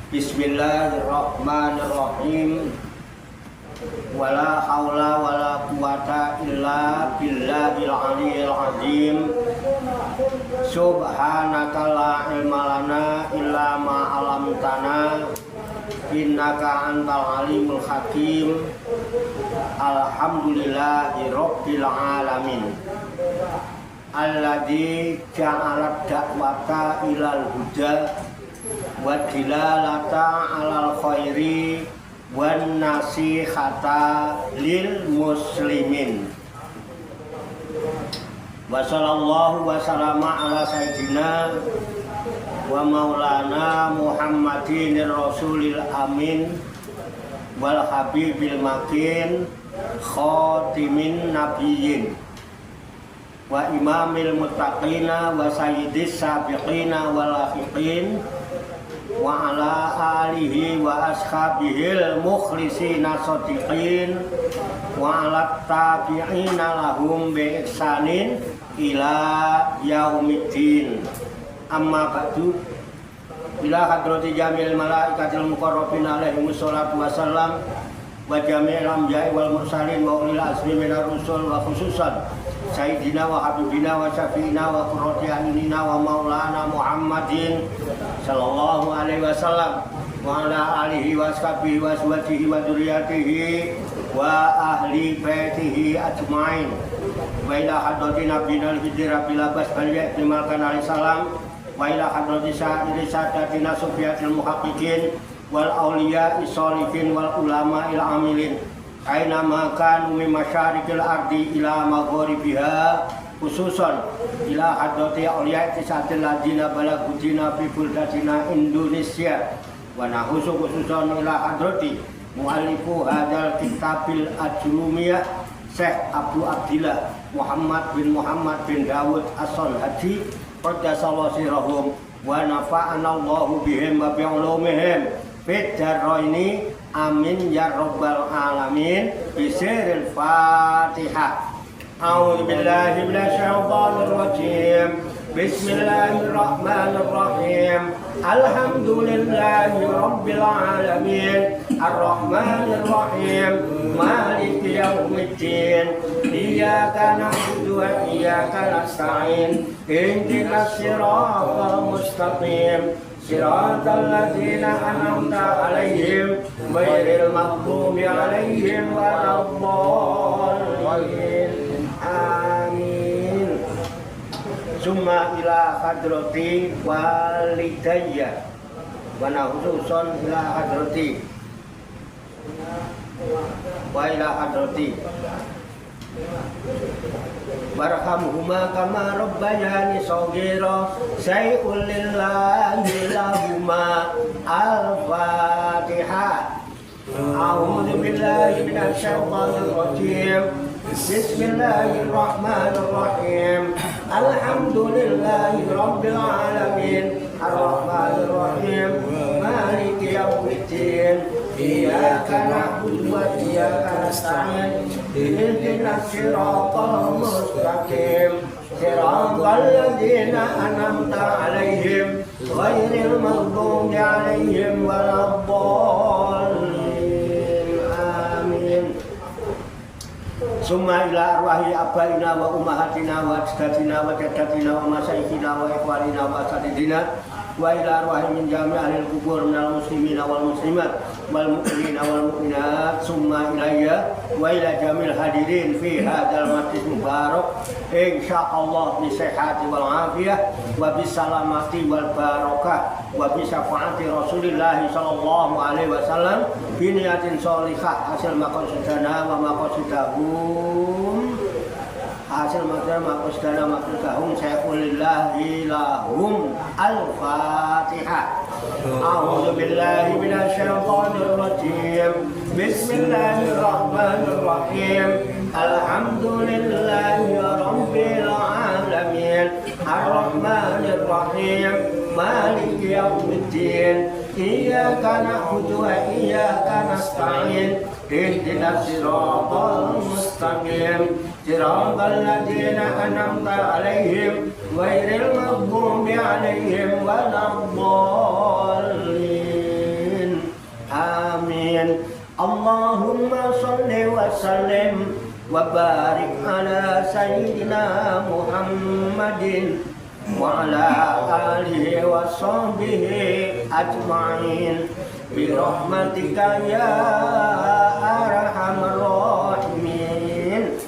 Bismillahirrahmanirrahim. Wala haula wala quwata illa billahil aliyyil azim. Subhanaka la ilma lana illa ma 'allamtana innaka antal alimul hakim. Alhamdulillahi rabbil alamin. Alladzi ja'ala da'wata ilal huda wa dilalata 'alal khairi wan nasihata lil muslimin. Wa sallallahu wa sallama ala sayyidina wa maulana Muhammadin rasulil amin wal habibil makin khatimin nabiyyin wa imamil muttaqina wa sayyidis sabiqina wal lahiqin wa ala alihi wa ashabihil mukhlisina shodiqin wa ala tabi'ina lahum bi ihsanin ila yaumiddin. Amma ba'du. Ila hadrati jamil malaikatil muqarrabin alaihimus salatu wassalam wa jami'il anbiya'i wal mursalin wa ulil azmi minar rusul wa khususan sayyidina wa habibina wa syafi'ina wa qurrati a'yunina wa maulana Muhammadin sallallahu alaihi wasallam wa ala alihi wa ashabihi wa azwajihi wa dzurriyyatihi wa ahli baitihi ajmain. Wa ila hadrati nabiyina al-hijra bila bas bal ya'timalkan alaihi salam wa ila hadrati sa'iri sadatina sufiyatil muhaqqiqin wal awliya isolihin wal ulama il amilin aina makan umi masyarikil ardi ila magharibiha khususan ila hadrati awliya tisatil ladina balagudina fi buldatina Indonesia wa nahusu khususan ila hadrati muallifu hadal kitabil ajrumiyah Syekh Abu Abdillah Muhammad bin Dawud As-Solhaji qaddasallahu sirahum wa nafa'ana Allahu bihim wa bi'ulumihim fid daraini amin ya rabbal alamin. Bisiril Fatihah. A'udzu billahi minasy syaithanir rajim. Bismillahirrahmanirrahim. Alhamdulillahi rabbil alamin. Arrahmanir rahim. Maliki yaumiddin. Iyyaka na'budu wa iyyaka nasta'in. Ihdinas siratal mustaqim. Siratal ladzina an'amta 'alaihim ghairil maghdubi 'alaihim waladdallin. Amin. Summa ila hadrati walidayya wa nahususon ila hadrati wa ila hadrati warhamhuma kama rabbayani shaghira syai'un lillahi lahuma. Al-Fatihah. A'udzu billahi minasy syaithanir rajim. Bismillahirrahmanirrahim. Alhamdulillahi rabbil alamin. Arrahmanir rahim. Maliki yaumiddin. Iyyaka na'budu wa iyyaka nasta'in. Ihdinas siratal mustaqim. Siratal ladzina an'amta 'alaihim ghairil maghdubi 'alaihim waladdallin. Amin. Summa ila arwahi abaina wa ummahatina wa ajdatina wa jaddatina wa masyayikhina wa ikhwanina wa asatidina wa ila arwahi min jami'il kubur minal muslimina wal muslimat wal mu'minina wal mu'minat. Summa ilayya wa ila jamil hadirin fi hadzal masjid mubarak insyaallah bi sihhati wal afiyah wa bis salamati wal barakah wa bi syafaati Rasulillah sallallahu alaihi wasallam bi niyatin sholihah hasil maqasidana wa maqasidahum hasil maqasidana maqasidahum syai'ulillahi lahum. Al-Fatihah. A'udzu billahi minasy syaithanir rajim. Bismillahirrahmanirrahim. Alhamdulillahi rabbil alamin. Ar-Rahmanir Rahim. Maliki yaumiddin. Iyyaka na'budu wa iyyaka nasta'in. Ihdinas siratal mustaqim. Siratal ladzina an'amta 'alaihim ghairil maghdubi 'alaihim waladdallin. Allahumma sholli wa sallim wa barik ala sayyidina Muhammadin wa ala alihi wa sahbihi ajma'in bi rahmatika ya arhamar rahimin.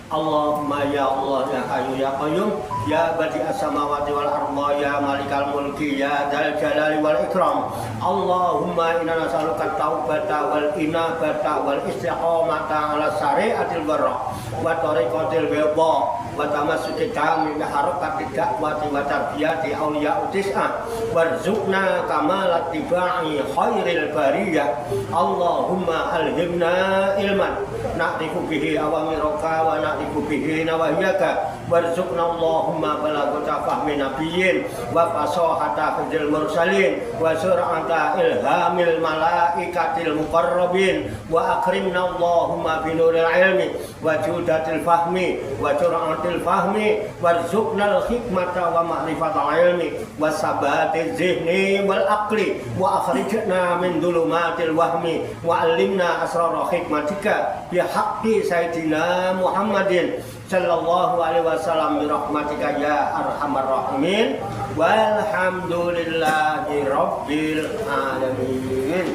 Allahumma ya Allah ya Hayyu ya Qayyum ya badi'as samawati wal ardi ya malikal mulki ya dzal jalali wal ikram. Allahumma inna nas'aluka taubata wal inabata wal istiqamata ala syari'atil barra wa tariqatil bayda wa tamassuki kami bi harakati da'wati wa tarbiyati awliya utis'a warzuqna kamalat tibai khairil bariyah. Allahumma alhimna ilman na'rifu bihi awamiraka wa na'rifu bihi nawahiyaka warzuqna Allahumma balagata fahmi nabiyyin wa fasahata hujil mursalin wa sur'ata ilhamil malaikatil muqarrabin wa akrimna Allahumma binuril ilmi wa judatil fahmi wa sur'atil fahmi warzuqnal hikmata wa ma'rifatal ilmi wa sabatiz zihni wal aqli wa akhrijna min dhulumatil wahmi wa allimna asrara hikmatika bi haqqi sayyidina Muhammadin sallallahu alaihi wasallam bi rahmatika ya arhamar rahimin walhamdulillahi rabbil alamin.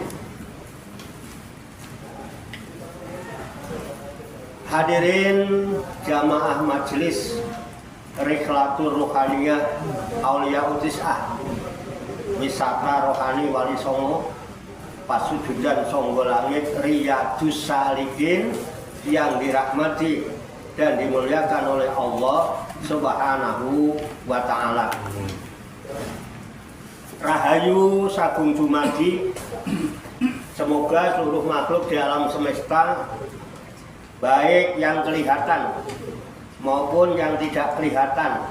Hadirin jamaah majelis Rikhlatur Ruhaniyah Aulia Utis'ah wisata rohani Wali Songo Pasujudan Songgo Langit Riyadus Salikin yang dirahmati dan dimuliakan oleh Allah Subhanahu wa ta'ala. Rahayu sagung dumadi, semoga seluruh makhluk di alam semesta, baik yang kelihatan maupun yang tidak kelihatan,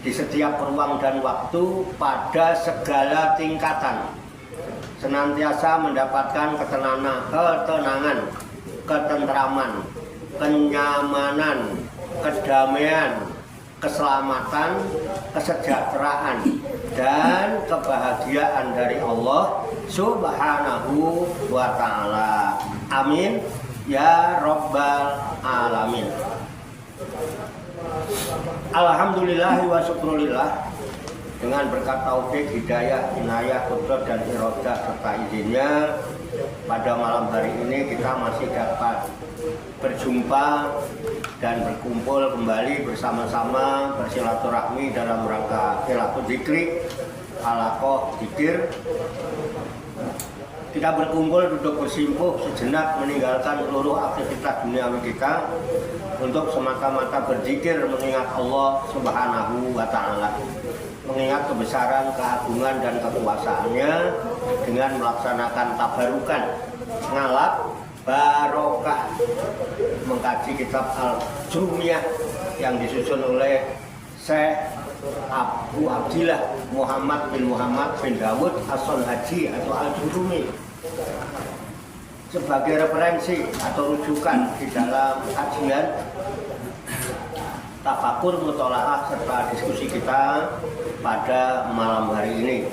di setiap ruang dan waktu pada segala tingkatan, senantiasa mendapatkan ketenangan, ketentraman, kenyamanan, kedamaian, keselamatan, kesejahteraan, dan kebahagiaan dari Allah Subhanahu wa ta'ala. Amin ya Rabbal alamin. Alhamdulillahi wa syukurillah, dengan berkat taufik, hidayah, inayah, qudrat dan iradah serta izinnya, pada malam hari ini kita masih dapat berjumpa dan berkumpul kembali bersama-sama bersilaturahmi dalam rangka khilafut dzikri, halaqah dzikir. Kita berkumpul duduk bersimpuh sejenak meninggalkan seluruh aktivitas duniawi kita untuk semata-mata berzikir mengingat Allah Subhanahu wa ta'ala, mengingat kebesaran, keagungan dan kekuasaannya dengan melaksanakan tabarukan, ngalap, barokah, mengkaji kitab Al-Jurumiyah yang disusun oleh Syekh Abu Abdillah Muhammad bin Dawud As-Sonhaji atau Al-Jurumi sebagai referensi atau rujukan di dalam kajian, tafakur, mutolaah serta diskusi kita pada malam hari ini.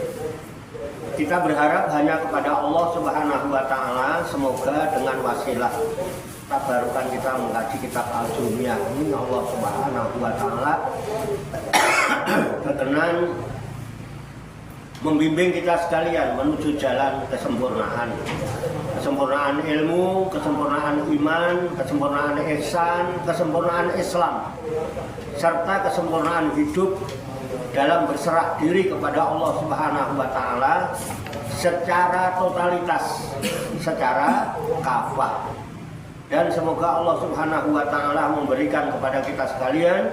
Kita berharap hanya kepada Allah Subhanahu wa ta'ala, semoga dengan wasilah tabarukan kita mengkaji kitab Al-Jurumiyah ini, Allah Subhanahu wa ta'ala berkenan membimbing kita sekalian menuju jalan kesempurnaan ilmu, kesempurnaan iman, kesempurnaan ihsan, kesempurnaan Islam, serta kesempurnaan hidup dalam berserah diri kepada Allah Subhanahu wa ta'ala secara totalitas, secara kafah. Dan semoga Allah Subhanahu wa ta'ala memberikan kepada kita sekalian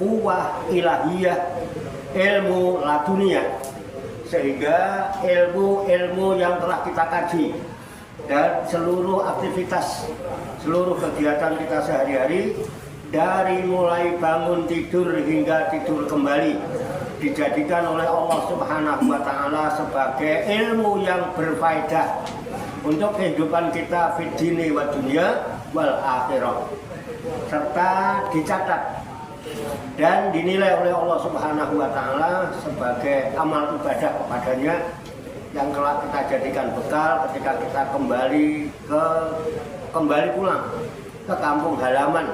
quwwah ilahiyah, ilmu ladunia, sehingga ilmu-ilmu yang telah kita kaji dan seluruh aktivitas, seluruh kegiatan kita sehari-hari, dari mulai bangun tidur hingga tidur kembali, dijadikan oleh Allah Subhanahu wa ta'ala sebagai ilmu yang berfaedah untuk kehidupan kita fid dini wa dunya wal akhirah, serta dicatat dan dinilai oleh Allah Subhanahu wa ta'ala sebagai amal ibadah kepadanya yang kelak kita jadikan bekal ketika kita kembali pulang ke kampung halaman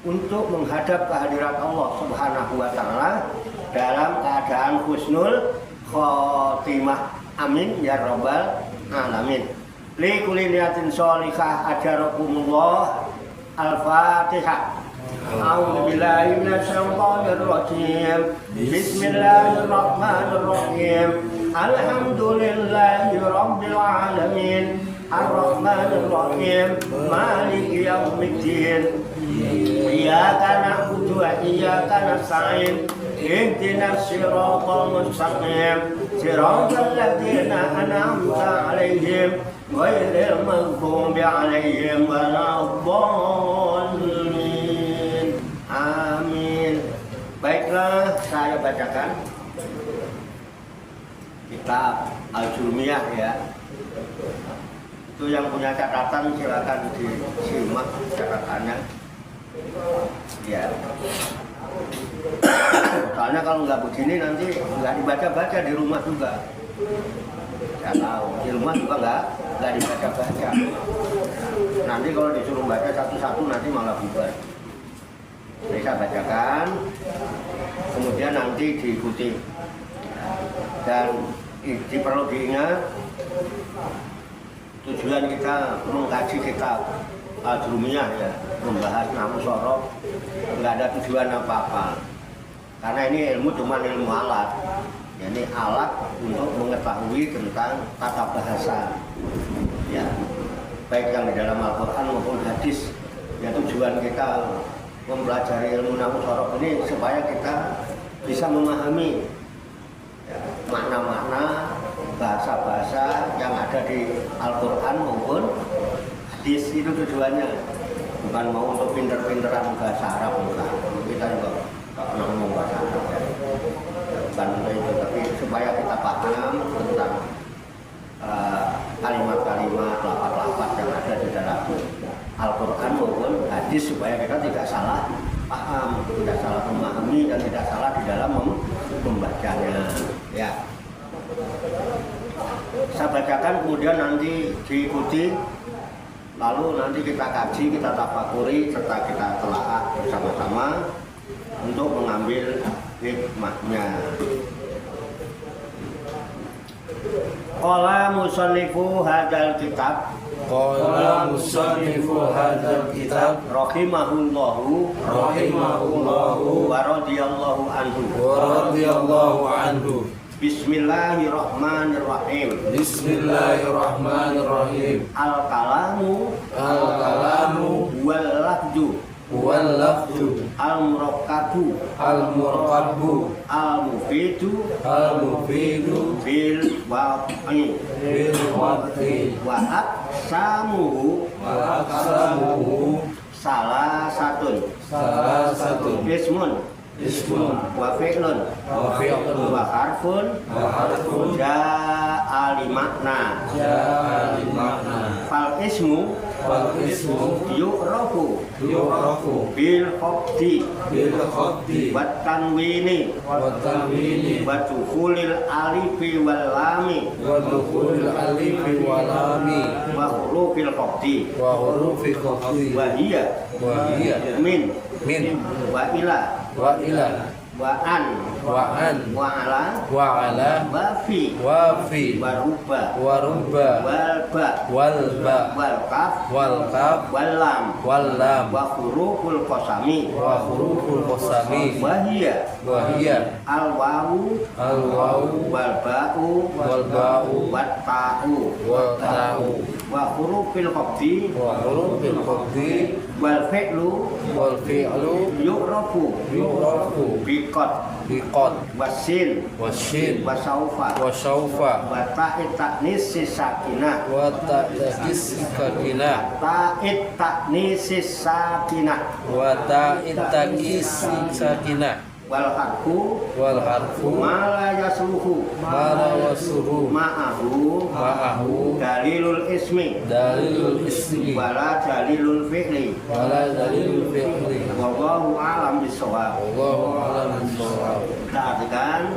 untuk menghadap kehadirat Allah Subhanahu wa taala dalam keadaan husnul khotimah. Amin ya rabbal alamin. Li kulli niyatin sholihah ajarakumullah. Al-Fatihah. A'udzu billahi minasy syaithanir rajim. Bismillahirrahmanirrahim. Alhamdulillahi rabbil alamin. Ar-Rahmanir Rahim. Maliki yaumiddin. Iyyaka na'budu wa iyyaka nasta'in. Ihdinas siratal mustaqim. Siratal ladzina an'amta 'alaihim ghairil maghdubi 'alaihim waladdallin. Amin. Baiklah, saya bacakan kitab Al-Jurmiyah ya. Itu yang punya catatan silakan disimak catatannya. Ya. Soalnya kalau nggak begini nanti nggak dibaca-baca di rumah juga. Saya tahu di rumah juga nggak dibaca-baca. Nanti kalau disuruh baca satu-satu nanti malah bubar. Jadi saya bacakan, kemudian nanti diikuti. Dan perlu diingat tujuan kita mengkaji kitab Al-Jurmiyah ya, membahas namu sorok, nggak ada tujuan apa-apa. Karena ini ilmu cuma ilmu alat, ini alat untuk mengetahui tentang tata bahasa, ya, baik yang di dalam Al-Quran maupun hadis. Ya, tujuan kita mempelajari ilmu namu sorok ini supaya kita bisa memahami ya, makna-makna bahasa-bahasa yang ada di Al-Quran maupun hadis. Itu tujuannya, bukan mau untuk pinter-pinteran bahasa Arab, bukan. Kita juga tak pernah ngomong bahasa Arab ya. Bukan untuk itu, tapi supaya kita paham tentang kalimat-kalimat, lafaz-lafaz yang ada di dalam Al-Quran maupun hadis, supaya kita tidak salah paham, tidak salah memahami, dan tidak salah di dalam membacanya ya. Saya bacakan, kemudian nanti diikuti, lalu nanti kita kaji, kita tafakuri, serta kita telaah bersama-sama untuk mengambil hikmahnya. Qala musannifu hadzal kitab. Qala musannifu hadzal kitab Rahimahullahu rahimahullahu wa radhiyallahu anhu. wa radhiyallahu anhu. Bismillahirrahmanirrahim. Bismillahirrahmanirrahim. Al-kalamu wal lafdu wal lafdu al-murakkabu al-murqabu al-mufidu al-mufidu bil waqi bil waqti wa aqsamuhu wa aqsamuhu salasatun ismun ismun wa fi'lun wa fi'lun wa harfun wa harfun ja'a li makna. ja'a lil makna. Fal ismu wal ismu yu'rafu bil khafdi bil khafdi wat tanwini wa tanwini wa dukhulil alifi wal lami wa dukhulil alifi wal lami wa hurufil khafdi wa hurufil khafdi wa hiya wa hiya min min wa ila wa ila wa an wa an wa ala wa ala wa fi wa fi wa ruba wa rubba wal ba wal ba wal kaf wal kaf wal lam wal lam wa huruful qasami wa huruful qasami wa hiya wa hiya al wawu al wawu wal ba'u wal ba'u wat ta'u wal ta'u wa hurufil khafdi wa hurufil khafdi wal fi'lu wal fi'lu yu'rafu yu'rafu biqad biqad wasin washin wa saufa wa syaufa wa ta'it ta'nis sakinah wa ta'is sakinah ta'it ta'nis sakinah wa ta'it ta'is sakinah wal harfu wal harfu ma la yasluhu ma la wasuhu ma'ahu ma'ahu dalilul ismi dalilul ismi wala dalilul fi'li wala dalilul fi'li wallahu a'lam bissawab. wallahu a'lam bissawab. Perhatikan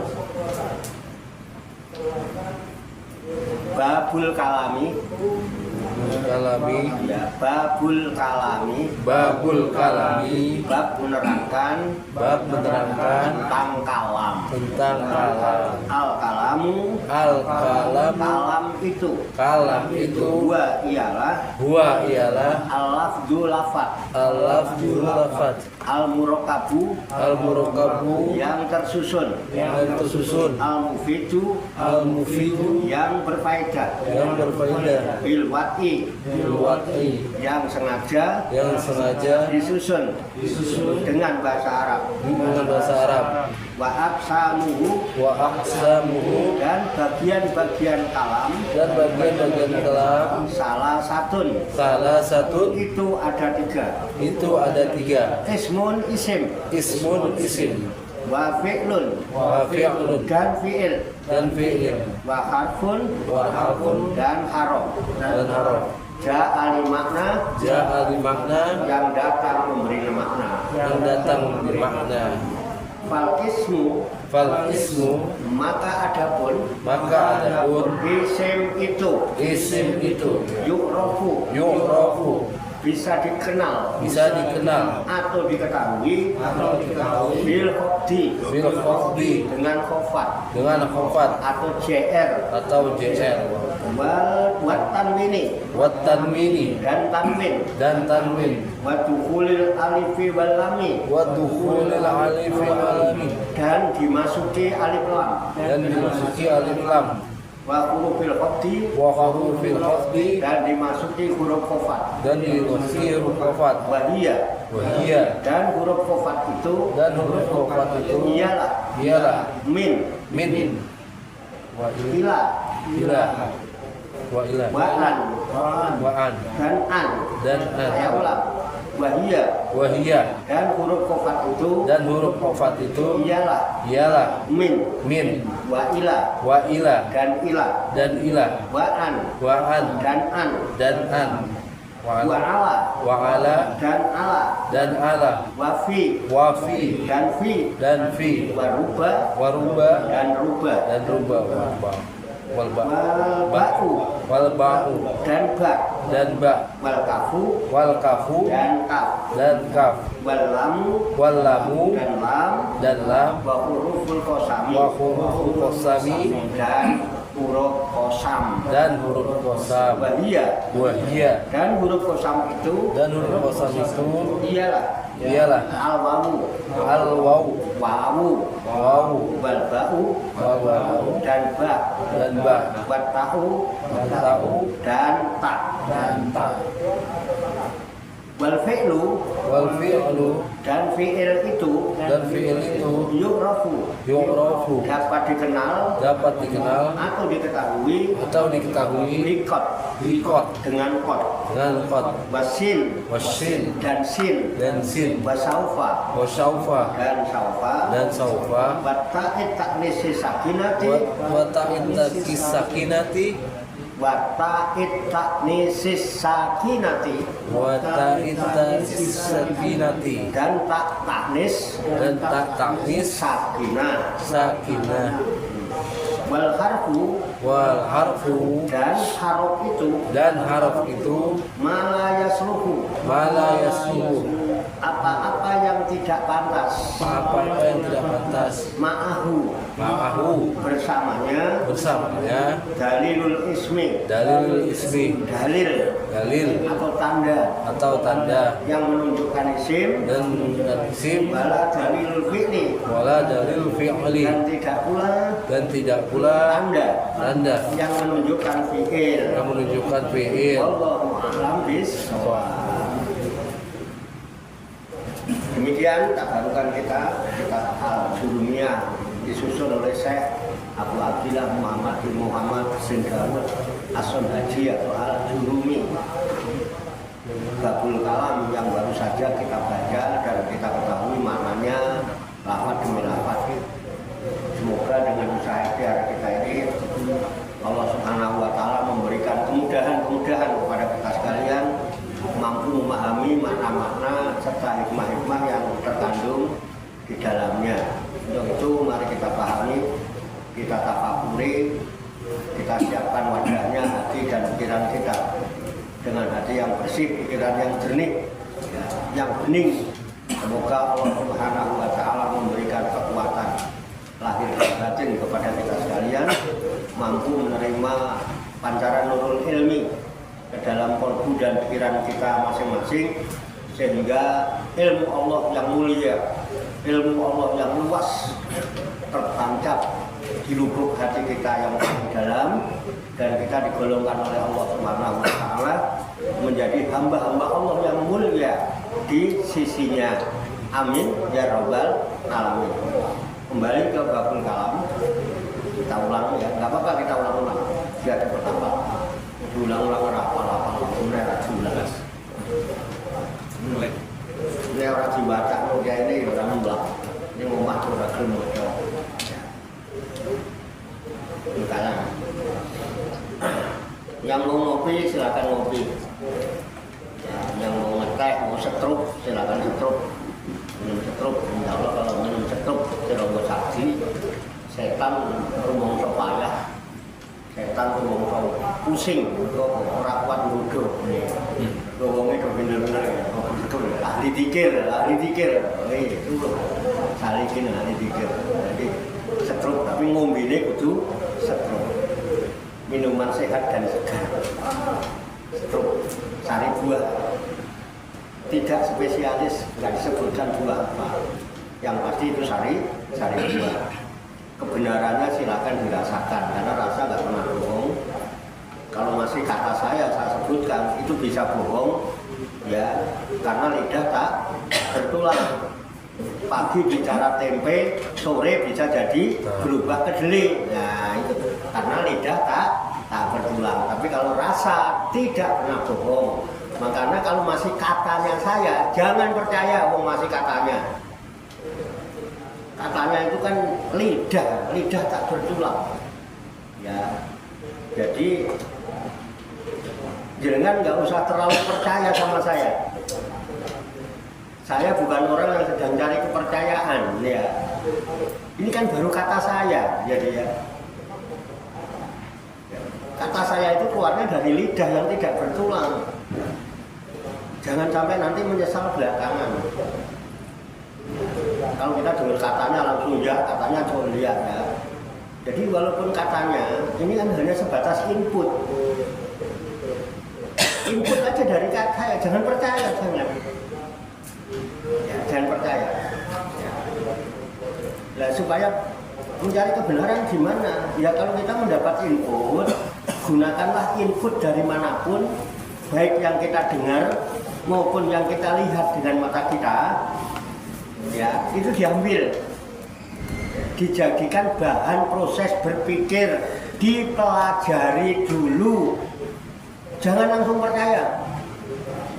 babul kalami, kalami, ya, babul kalami, babul kalami, bab menerangkan tentang kalam. tentang kalam. Al kalamu, Al kalam, kalam itu huwa ialah al lafdu lafat, al lafzul lafaz, al murakabu al murakabu yang tersusun, yang tersusun, al mufidu al mufidu yang berfaedah, yang berfaedah, bil wati bil wad'i yang sengaja disusun dengan bahasa Arab, dengan bahasa Arab, wa aqsamuhu wa aqsamuhu dan bagian-bagian kalam, dan bagian-bagian kalam, salah satu itu ada tiga, ismun isim, ismun isim, wa fi'lun wa fi'lun dan fi'il, dan fi'il, wa harfun wa harfun dan harof, dan harof, ja'a li makna ja'a li makna yang datang memberi makna, yang datang memberi makna. fal ismu Fal ismu maka adapun isim itu yu'rafu bisa dikenal atau diketahui bil khofdi dengan khofat atau jr wat tanwini dan tanwin wa dukhulil alifi wal lami dan dimasuki alif lam wa hurufil khofdi dan dimasuki huruf khofat wahia dan huruf khofat itu ialah min wa ila wa an dan an saya ulang wahia dan huruf khofat itu ialah min wa ila dan ila wa an dan an wa ala dan ala wa fi dan fi wa ruba dan ruba wal ba'u dan ba wal kafu dan kaf wal lamu dan lam wa huruful qasami dan huruf kosam wahia dan huruf kosam itu ialah al wawu wal ba'u dan ba wat ta'u dan ta wal fi'lu dan fi'il itu yu'rafu dapat dikenal atau diketahui bikot dengan kot wasin dan sin wasaufa dan saufa wata'id taknisi sakinati dan tak taknis sakinah wal harfu dan harf itu malaya sluhu apa-apa yang tidak pantas ma'ahu bersamanya dalilul ismi dalil atau tanda yang menunjukkan isim wala dalilul fi'li dan tidak pula tanda yang menunjukkan fi'il wallahu a'lam bishawab. Demikian tabarukan kita Al-Jurumiyah disusun oleh Syekh Abu Abdillah Muhammad bin Muhammad bin Dawud As-Sun Haji atau Al-Jurumi. Babul kalam yang baru saja kita baca dan kita ketahui maknanya lafaz demi lafaz. Semoga dengan usaha ikhtiar kita ini Allah Subhanahu wa taala memberikan kemudahan kepada kita sekalian mampu memahami makna-makna serta hikmah-hikmah yang terkandung di dalamnya. Untuk itu mari kita pahami, kita tafakuri Kita siapkan wadahnya hati dan pikiran kita dengan hati yang bersih, pikiran yang jernih, ya, yang bening. Semoga Allah Subhanahu wa Ta'ala memberikan kekuatan lahir dan batin kepada kita sekalian, mampu menerima pancaran nurul ilmi ke dalam kolbu dan pikiran kita masing-masing, sehingga ilmu Allah yang mulia, ilmu Allah yang luas tertancap di lubuk hati kita yang paling dalam, dan kita digolongkan oleh Allah Subhanahu wa Ta'ala menjadi hamba-hamba Allah yang mulia di sisinya. Amin ya rabbal alamin. Kembali ke babul kalam, kita ulang ya, nggak apa-apa kita ulang-ulang biar bertambah. Ulang-ulang rapal-rapal mulai jelas. Ini orang dibaca, dia ini orang membelah. Ini mau masuk orang kemudian. Misalnya, yang mau ngopi silakan ngopi. Ya, yang mau ngeteh, mau setruk silakan setruk. Minum setruk, insya Allah kalau minum setruk tidak saksi. Setan rumong payah, setan rumong pusing, orang kuat bodoh. Ngomongnya itu bener-bener betul, ahli dikir. Itu salikin ahli dikir. Jadi setruk, tapi ngombine kudu setruk. Minuman sehat dan segar. Setruk, sari buah. Tidak spesialis, nggak disebutkan buah apa. Yang pasti itu sari buah. Kebenarannya silakan dirasakan, karena rasa nggak pernah bohong. Kalau masih kata saya sebutkan, itu bisa bohong, ya, karena lidah tak bertulang. Pagi bicara tempe, sore bisa jadi berubah kedelai. Nah itu karena lidah tak bertulang. Tapi kalau rasa tidak pernah bohong. Makanya kalau masih katanya saya, jangan percaya masih katanya. Katanya itu kan lidah tak bertulang. Ya, jadi jangan nggak usah terlalu percaya sama saya. Saya bukan orang yang sedang cari kepercayaan, ya. Ini kan baru kata saya, jadi ya. Kata saya itu keluarnya dari lidah yang tidak bertulang. Jangan sampai nanti menyesal belakangan. Kalau kita dengar katanya langsung ya, katanya lihat ya. Jadi walaupun katanya, ini kan hanya sebatas input. Input aja dari kata ya, jangan percaya, jangan. Ya, jangan percaya. Ya. Nah, supaya mencari kebenaran gimana? Ya kalau kita mendapat input, gunakanlah input dari manapun, baik yang kita dengar maupun yang kita lihat dengan mata kita, ya itu diambil, dijadikan bahan proses berpikir, dipelajari dulu, jangan langsung percaya.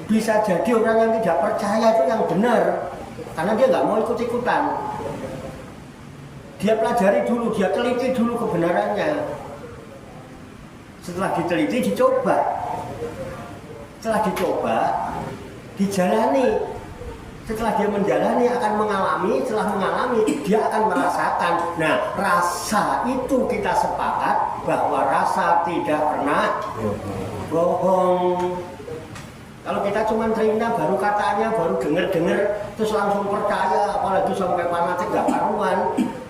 Bisa jadi orang yang tidak percaya itu yang benar, karena dia nggak mau ikut-ikutan. Dia pelajari dulu, dia teliti dulu kebenarannya. Setelah diteliti, dicoba. Setelah dicoba, dijalani. Setelah dia menjalani akan mengalami, setelah mengalami dia akan merasakan. Nah, rasa itu kita sepakat bahwa rasa tidak pernah bohong. Kalau kita cuma terima baru katanya, baru dengar terus langsung percaya, apalagi sampai fanatik gak karuan,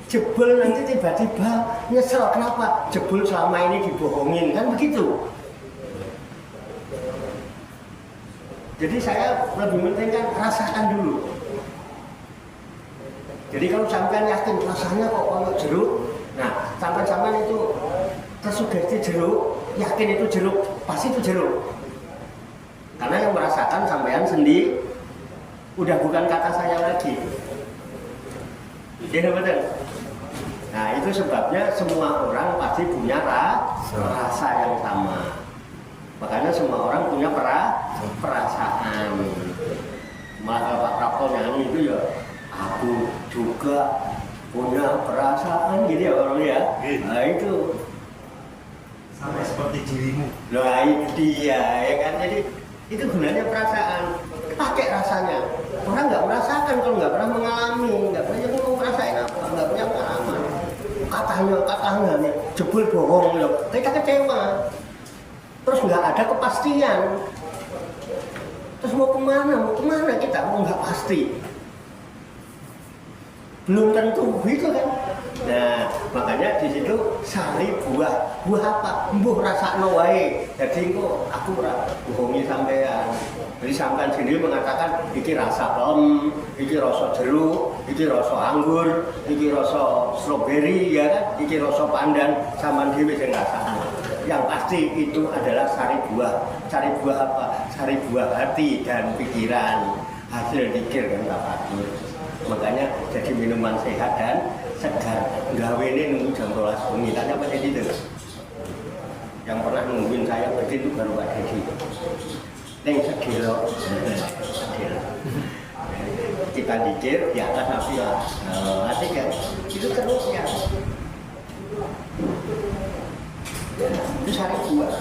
jebol nanti tiba-tiba nyesel. Kenapa? Jebol selama ini dibohongin, kan begitu. Jadi saya lebih pentingkan rasakan dulu. Jadi kalau sampean yakin rasanya kok kayak jeruk, nah sampean itu tersugesti jeruk, yakin itu jeruk, pasti itu jeruk. Karena yang merasakan sampean sendiri, udah bukan kata saya lagi. Iya betul. Nah itu sebabnya semua orang pasti punya rasa yang sama. Makanya semua orang punya perasaan. Malah kalau Pak Prapto nyanyi itu ya, aku juga punya perasaan gitu ya orang ya. Nah itu sama seperti dirimu. Nah itu dia ya kan. Jadi itu gunanya perasaan. Pakai rasanya. Orang nggak merasakan kalau nggak pernah mengalami, nggak pernah mau ngerasain apa, nggak punya pengalaman. Kata katanya jebul bohong ya. Kita kecewa. Terus nggak ada kepastian. Terus mau kemana kita mau nggak pasti. Belum tentu gitu kan. Nah, makanya di situ sari buah apa? Mbuh rasakno wae. Jadi kok aku ora bohongi sampean. Jadi sampean sendiri mengatakan iki rasa plem, iki rasa jeruk, iki rasa anggur, iki rasa stroberi ya kan, iki rasa pandan, sampean dhewe sing rasakno. Yang pasti itu adalah sari buah. Sari buah apa? Sari buah hati dan pikiran. Hasil pikir kan tafakur. Makanya jadi minuman sehat dan segar. Gawe ini nunggu jam 12 bengi. Tanya Pak Dedi itu. Yang pernah nungguin saya begitu baru Pak Dedi. Neng segelo. Kita dikir di atas api lah. Asik kan? Itu terus ya. Itu sari buah.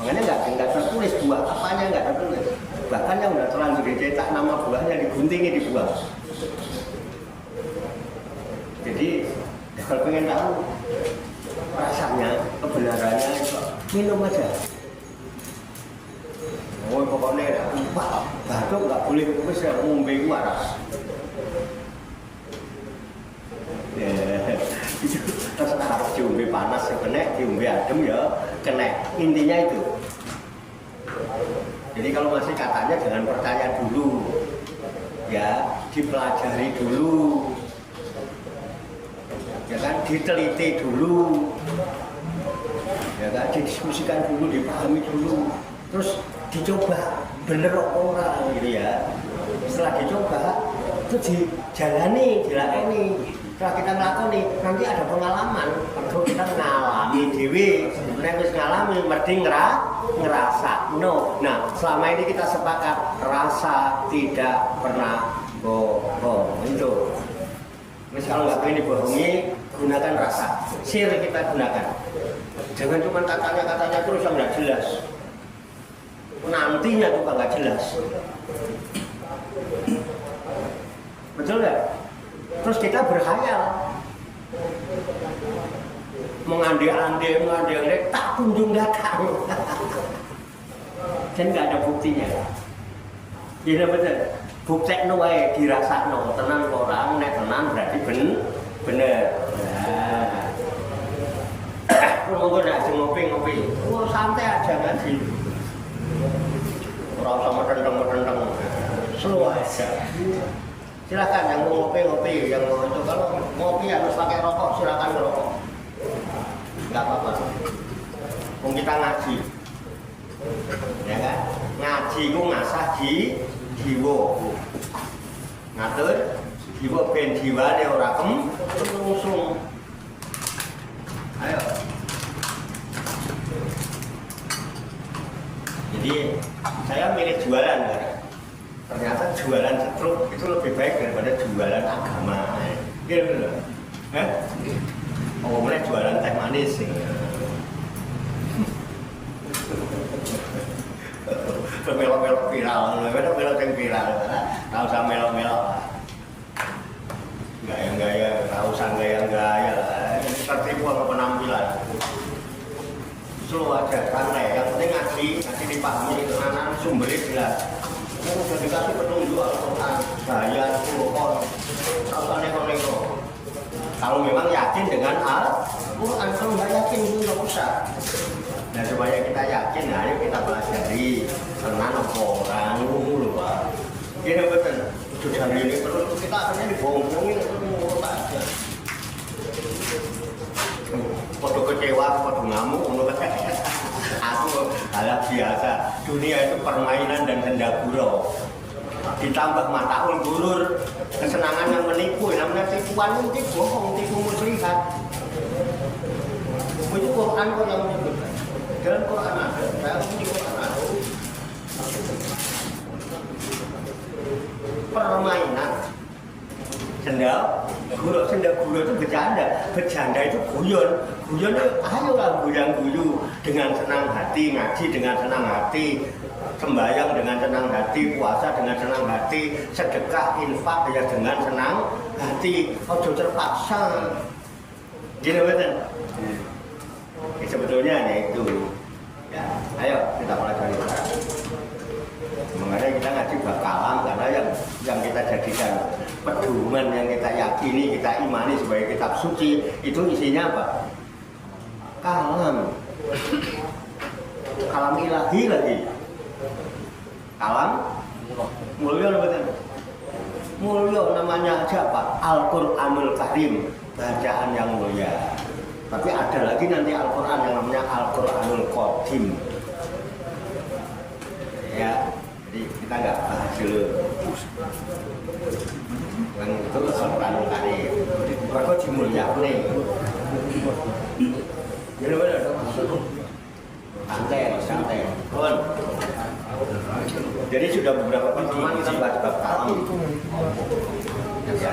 Makanya nggak tertulis buah apanya nggak tertulis. Bahkan yang udah terlanjur dicetak nama buahnya diguntingi dibuang. Jadi kalau pengen tahu rasanya, kebenarannya itu minum aja. Oh pokoknya batuk nggak boleh bisa ngombe waras. Itu harus diombe panas ya kena, diombe adem ya kena. Intinya itu. Jadi kalau masih katanya jangan percaya dulu, ya dipelajari dulu. Ya kan, diteliti dulu, ya kan, didiskusikan dulu, dipahami dulu, terus dicoba bener orang gitu ya. Setelah dicoba, itu dijalani, dilakoni. Setelah kita ngelakoni, nanti ada pengalaman. Perlu kita ngalami dewi, sebenarnya harus ngalami, mesti ngerasa. No, nah selama ini kita sepakat rasa tidak pernah bohong itu. Kalau nggak pengen dibohongi, gunakan rasa. Sir kita gunakan. Jangan cuma katanya terus yang nggak jelas. Nantinya tuh nggak jelas. Betul nggak? Terus kita berkhayal. Mengandai-andai, tak kunjung datang. Dan nggak ada buktinya. Iya betul. Buktekno wae dirasakno tenan orang nek tenan berarti bener. Nah. Monggo nek ngopi. Oh santai aja ngaji. Ora usah metenteng. Slow aja. Silakan yang mau ngopi, yang mau itu kalau ngopi harus pakai rokok silakan rokok. Enggak apa-apa. Wong kita ngaji. Ya kan? Ngaji ku ngasah jiwa. Ngatur jiwa ben jiwane ora kemrungsung. Ayo. Jadi saya milih jualan kan. Ternyata jualan cetruk itu lebih baik daripada jualan agama. Gitu loh. Oh, mulai jualan teh manis sih. Melok-melok viral, melok-melok yang viral. Tahu usah melok-melok lah. Gaya-gaya, tahu usah gaya-gaya lah. Tertipu sama penampilan. Slow aja, santai. Yang penting ngaji dipahami itu anak sumbernya jelas. Yang sudah dikasih petunjuk Al-Quran, gaya, Al-Quran, tahu neko-neko. Kalau memang yakin dengan Al-Quran, kalau nggak yakin itu nggak usah. Nah supaya kita yakin, ayo kita pelajari tenan orang dulu Pak. Ini betul, sudah ini terus kita akhirnya dibohongin terus aja. Podo kecewa, podo ngamuk, aku hal biasa. Dunia itu permainan dan senda gurau. Ditambah mataul gurur, kesenangan yang menipu, namanya tipuan itu bohong, tipu muslihat. Itu Quran kok yang menyebutkan. Dalam Quran ada, dalam Quran ada. Permainan. Senda gurau itu bercanda itu guyon itu ayolah guyu dengan senang hati, ngaji dengan senang hati, sembahyang dengan senang hati, puasa dengan senang hati, sedekah infak ya dengan senang hati. Ojo terpaksa. Gini betul. Sebetulnya hanya itu. Ya, ayo kita mulai dari sekarang. Mengenai kita ngaji bab kalam karena yang kita jadikan pedoman, yang kita yakini, kita imani sebagai kitab suci itu isinya apa? Kalam. Kalam ilahi lagi. Kalam mulia betul. Mulia namanya aja apa? Al-Qur'anul Karim, bacaan yang mulia. Tapi ada lagi nanti Al-Quran yang namanya Al-Quranul Qadim. Ya, jadi kita nggak bahas dulu. Yang itu Al-Quranul Karim. Mereka dimuliakan nih. Benar-benar. Santai. Kon. Jadi sudah beberapa pertemuan kita bahas bab kalam. Ya,